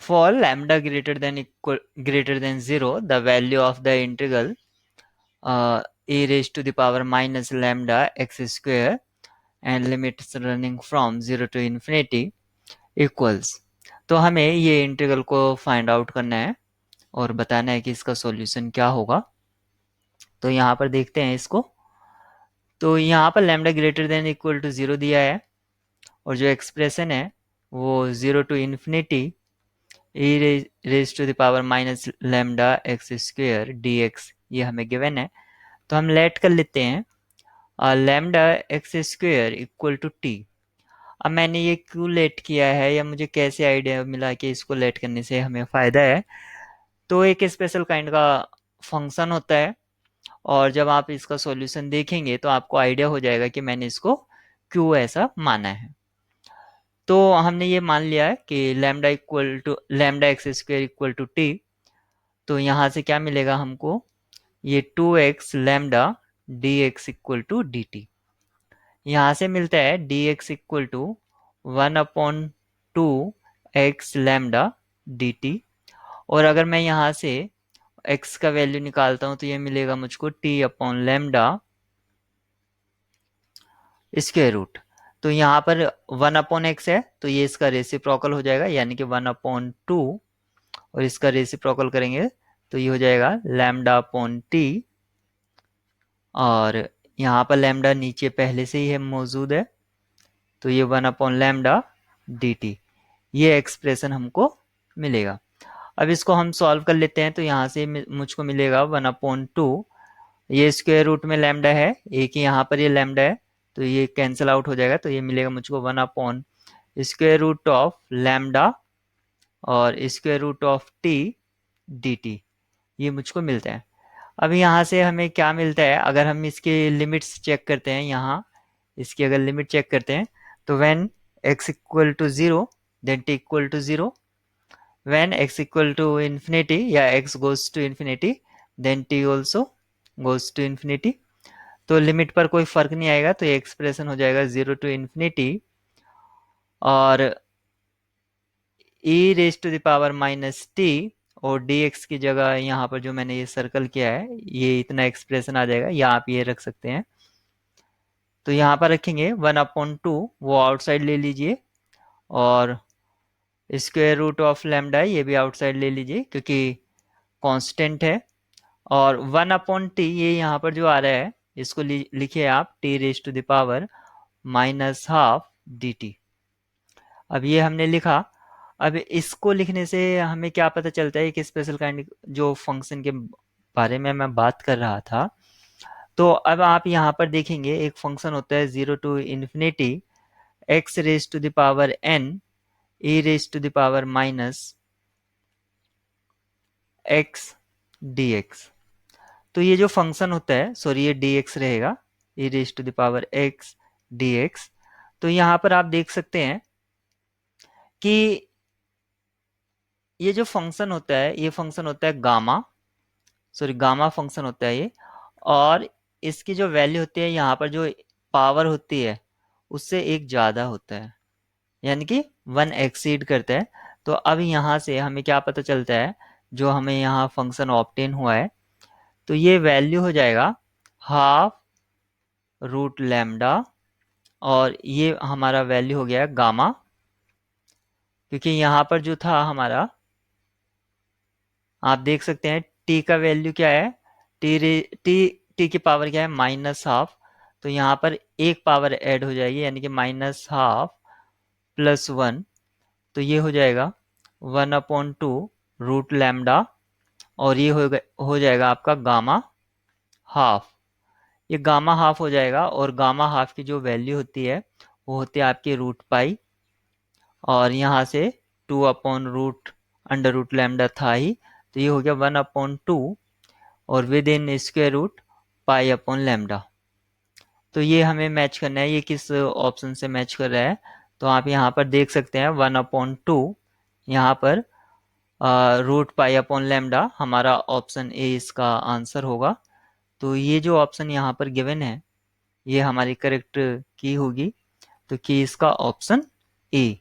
For lambda greater than 0, the value of the integral e raised to the power minus lambda x square and limits running from 0 to infinity equals। तो हमें ये integral को find out करना है और बताना है कि इसका सॉल्यूशन क्या होगा। तो यहाँ पर देखते हैं इसको। तो यहाँ पर lambda greater than equal to 0 दिया है और जो एक्सप्रेशन है वो 0 to infinity e raise to the power minus lambda x square d x ये हमें गिवन है। तो हम लेट कर लेते हैं lambda x square equal to t. अब मैंने ये क्यों लेट किया है या मुझे कैसे आइडिया मिला कि इसको लेट करने से हमें फ़ायदा है। तो एक स्पेशल काइंड का फंक्शन होता है और जब आप इसका सॉल्यूशन देखेंगे तो आपको आइडिया हो जाएगा कि मैंने इसको क्यों ऐसा माना है। तो हमने ये मान लिया है कि lambda x square equal to t. तो यहाँ से क्या मिलेगा हमको, ये 2x lambda d x equal to d t. यहाँ से मिलता है d x equal to 1/2 x lambda d t. और अगर मैं यहाँ से x का वैल्यू निकालता हूँ तो ये मिलेगा मुझको t upon lambda square root. तो यहाँ पर 1/x है तो ये इसका रेसिप्रोकल हो जाएगा यानी कि 1/2 और इसका रेसिप्रोकल करेंगे तो ये हो जाएगा लैम्डा अपॉन टी। और यहाँ पर लैम्डा नीचे पहले से ही है मौजूद है तो ये 1/लैम्डा डी टी ये एक्सप्रेशन हमको मिलेगा। अब इसको हम सॉल्व कर लेते हैं तो यहाँ से मुझको मिलेगा 1/2। ये स्क्वायर रूट में लैम्डा है, एक ही यहाँ पर ये लैम्डा है तो ये कैंसिल आउट हो जाएगा। तो ये मिलेगा मुझको 1/√ऑफ लैम्डा और square root of t d t ये मुझको मिलता है। अब यहाँ से हमें क्या मिलता है, अगर हम इसके लिमिट्स चेक करते हैं, यहाँ इसकी अगर लिमिट चेक करते हैं तो when x equal to 0 then t equal to 0, when x equal to infinity या x goes to infinity then t also goes to infinity. तो लिमिट पर कोई फर्क नहीं आएगा तो ये एक्सप्रेशन हो जाएगा 0 टू इन्फिनिटी और e raise to the power minus t और dx की जगह यहाँ पर जो मैंने ये सर्कल किया है ये इतना एक्सप्रेशन आ जाएगा या आप ये रख सकते हैं। तो यहाँ पर रखेंगे 1/2 वो आउटसाइड ले लीजिए और स्क्वायर रूट ऑफ लैम्डा ये भी आउटसाइड ले लीजिए क्योंकि कांस्टेंट है। और 1/t ये यहाँ पर जो आ रहा है इसको लिखिए आप t raise to the power minus half d t. अब ये हमने लिखा। अब इसको लिखने से हमें क्या पता चलता है कि स्पेशल काइंड जो फंक्शन के बारे में मैं बात कर रहा था। तो अब आप यहाँ पर देखेंगे एक फंक्शन होता है 0 to infinity x raise to the power n e raise to the power minus x dx। तो ये जो फंक्शन होता है, सॉरी ये dx रहेगा, e raise to the power x dx। तो यहाँ पर आप देख सकते हैं कि ये जो फंक्शन होता है ये फंक्शन होता है गामा, सॉरी गामा फंक्शन होता है ये। और इसकी जो वैल्यू होती है यहाँ पर जो पावर होती है उससे एक ज़्यादा होता है यानी कि 1 एक्सीड करता है। तो अब यहाँ से हमें क्या पता चलता है, जो हमें यहाँ फंक्शन ऑब्टेन हुआ है तो ये वैल्यू हो जाएगा हाफ रूट लैम्डा और ये हमारा वैल्यू हो गया गामा, क्योंकि यहाँ पर जो था हमारा आप देख सकते हैं t का वैल्यू क्या है, t की पावर क्या है माइनस हाफ। तो यहाँ पर एक पावर ऐड हो जाएगी यानी कि माइनस हाफ प्लस 1। तो ये हो जाएगा 1/2 रूट लैम्डा और ये हो जाएगा आपका गामा हाफ। ये गामा हाफ हो जाएगा और गामा हाफ की जो वैल्यू होती है वो होती है आपकी रूट पाई और यहाँ से 2/√अंडर रूट लैम्डा था ही तो ये हो गया 1/2 और with in square root pi upon lambda. तो ये हमें मैच करना है, ये किस ऑप्शन से मैच कर रहा है। तो आप यहाँ पर देख सकते हैं 1/2 यहाँ पर रूट पाई अपॉन लैम्डा हमारा ऑप्शन ए इसका आंसर होगा। तो ये जो ऑप्शन यहाँ पर गिवन है ये हमारी करेक्ट की होगी। तो की इसका ऑप्शन ए।